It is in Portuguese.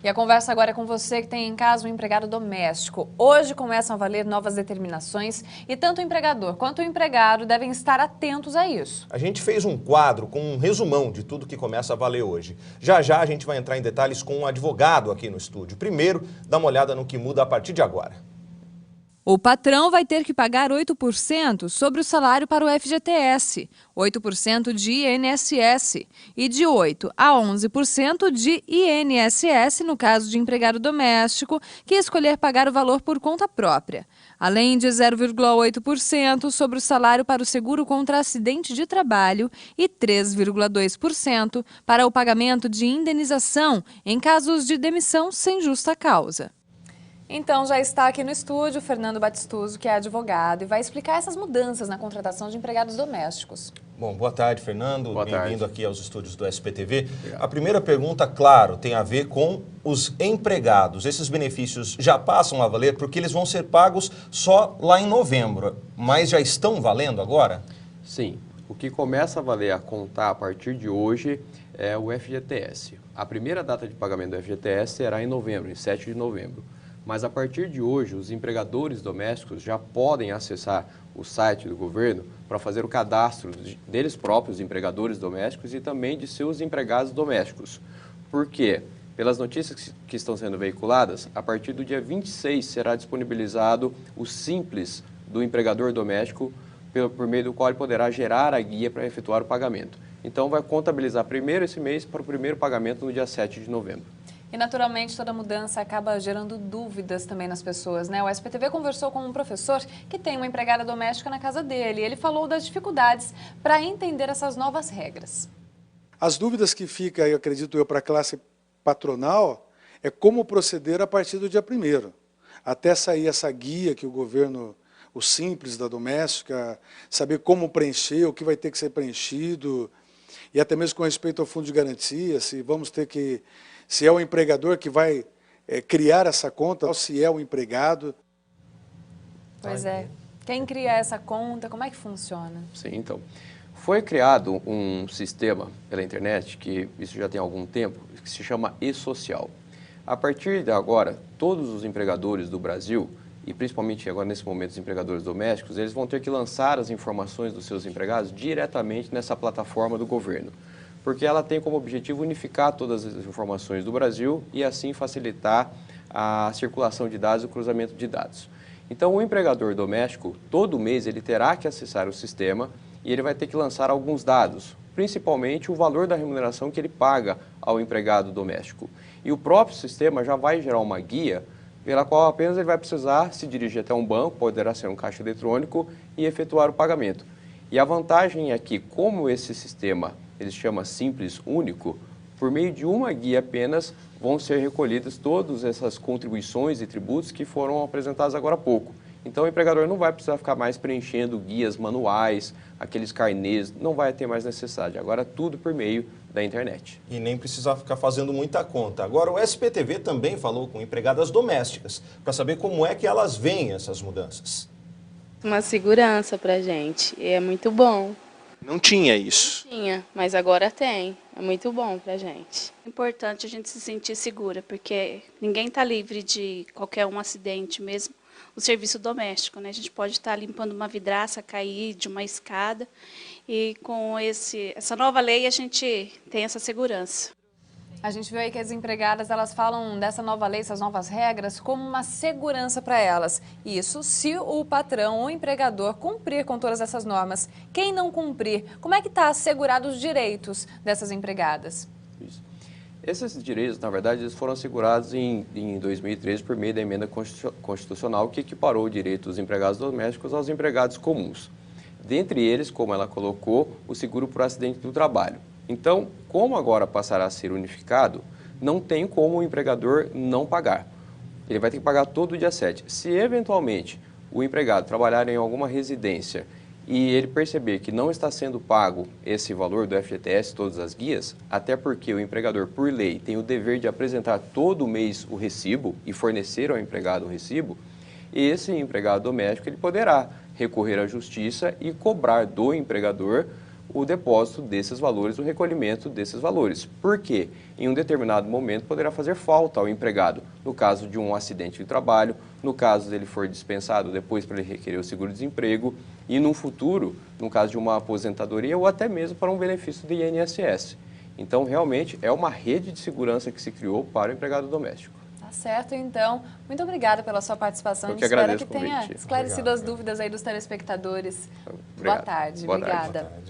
E a conversa agora é com você que tem em casa um empregado doméstico. Hoje começam a valer novas determinações e tanto o empregador quanto o empregado devem estar atentos a isso. A gente fez um quadro com um resumão de tudo que começa a valer hoje. Já já a gente vai entrar em detalhes com um advogado aqui no estúdio. Primeiro, dá uma olhada no que muda a partir de agora. O patrão vai ter que pagar 8% sobre o salário para o FGTS, 8% de INSS e de 8% a 11% de INSS no caso de empregado doméstico que escolher pagar o valor por conta própria, além de 0,8% sobre o salário para o seguro contra acidente de trabalho e 3,2% para o pagamento de indenização em casos de demissão sem justa causa. Então já está aqui no estúdio o Fernando Batistuso, que é advogado, e vai explicar essas mudanças na contratação de empregados domésticos. Bom, boa tarde, Fernando. Bem-vindo aqui aos estúdios do SPTV. Obrigado. A primeira pergunta, claro, tem a ver com os empregados. Esses benefícios já passam a valer porque eles vão ser pagos só lá em novembro, mas já estão valendo agora? Sim. O que começa a valer a contar a partir de hoje é o FGTS. A primeira data de pagamento do FGTS será em novembro, em 7 de novembro. Mas a partir de hoje, os empregadores domésticos já podem acessar o site do governo para fazer o cadastro deles próprios, empregadores domésticos, e também de seus empregados domésticos. Por quê? Pelas notícias que estão sendo veiculadas, a partir do dia 26 será disponibilizado o Simples do empregador doméstico, por meio do qual ele poderá gerar a guia para efetuar o pagamento. Então, vai contabilizar primeiro esse mês para o primeiro pagamento no dia 7 de novembro. E, naturalmente, toda mudança acaba gerando dúvidas também nas pessoas, né? O SPTV conversou com um professor que tem uma empregada doméstica na casa dele. Ele falou das dificuldades para entender essas novas regras. As dúvidas que ficam, eu acredito eu, para a classe patronal é como proceder a partir do dia 1º. Até sair essa guia que o governo, o Simples da doméstica, saber como preencher, o que vai ter que ser preenchido, e até mesmo com respeito ao fundo de garantia, se vamos ter que... Se é o empregador que vai criar essa conta, ou se é o empregado. Pois é. Quem cria essa conta, como é que funciona? Sim, então. Foi criado um sistema pela internet, que isso já tem algum tempo, que se chama E-Social. A partir de agora, todos os empregadores do Brasil, e principalmente agora nesse momento os empregadores domésticos, eles vão ter que lançar as informações dos seus empregados diretamente nessa plataforma do governo, porque ela tem como objetivo unificar todas as informações do Brasil e assim facilitar a circulação de dados e o cruzamento de dados. Então, o empregador doméstico, todo mês, ele terá que acessar o sistema e ele vai ter que lançar alguns dados, principalmente o valor da remuneração que ele paga ao empregado doméstico. E o próprio sistema já vai gerar uma guia pela qual apenas ele vai precisar se dirigir até um banco, poderá ser um caixa eletrônico, e efetuar o pagamento. E a vantagem é que, como esse sistema ele se chama Simples Único, por meio de uma guia apenas vão ser recolhidas todas essas contribuições e tributos que foram apresentados agora há pouco. Então o empregador não vai precisar ficar mais preenchendo guias manuais, aqueles carnês, não vai ter mais necessidade. Agora tudo por meio da internet. E nem precisar ficar fazendo muita conta. Agora o SPTV também falou com empregadas domésticas para saber como é que elas veem essas mudanças. Uma segurança para a gente, e é muito bom. Não tinha isso. Não tinha, mas agora tem. É muito bom pra gente. É importante a gente se sentir segura, porque ninguém está livre de qualquer acidente, mesmo o serviço doméstico, né? A gente pode estar limpando uma vidraça, cair de uma escada, e com essa nova lei a gente tem essa segurança. A gente viu aí que as empregadas, elas falam dessa nova lei, essas novas regras, como uma segurança para elas. Isso se o patrão ou o empregador cumprir com todas essas normas. Quem não cumprir, como é que está assegurado os direitos dessas empregadas? Isso. Esses direitos, na verdade, eles foram assegurados em 2013 por meio da emenda constitucional que equiparou o direito dos empregados domésticos aos empregados comuns. Dentre eles, como ela colocou, o seguro por acidente do trabalho. Então, como agora passará a ser unificado, não tem como o empregador não pagar. Ele vai ter que pagar todo dia 7. Se, eventualmente, o empregado trabalhar em alguma residência e ele perceber que não está sendo pago esse valor do FGTS, todas as guias, até porque o empregador, por lei, tem o dever de apresentar todo mês o recibo e fornecer ao empregado o recibo, esse empregado doméstico ele poderá recorrer à justiça e cobrar do empregador o depósito desses valores, o recolhimento desses valores. Por quê? Em um determinado momento poderá fazer falta ao empregado, no caso de um acidente de trabalho, no caso dele for dispensado depois para ele requerer o seguro-desemprego e no futuro, no caso de uma aposentadoria ou até mesmo para um benefício do INSS. Então, realmente, é uma rede de segurança que se criou para o empregado doméstico. Tá certo, então. Muito obrigada pela sua participação. Eu que Espero agradeço que o tenha convite. esclarecido Obrigado, as dúvidas aí dos telespectadores. Obrigado. Boa tarde. Boa tarde. Obrigada.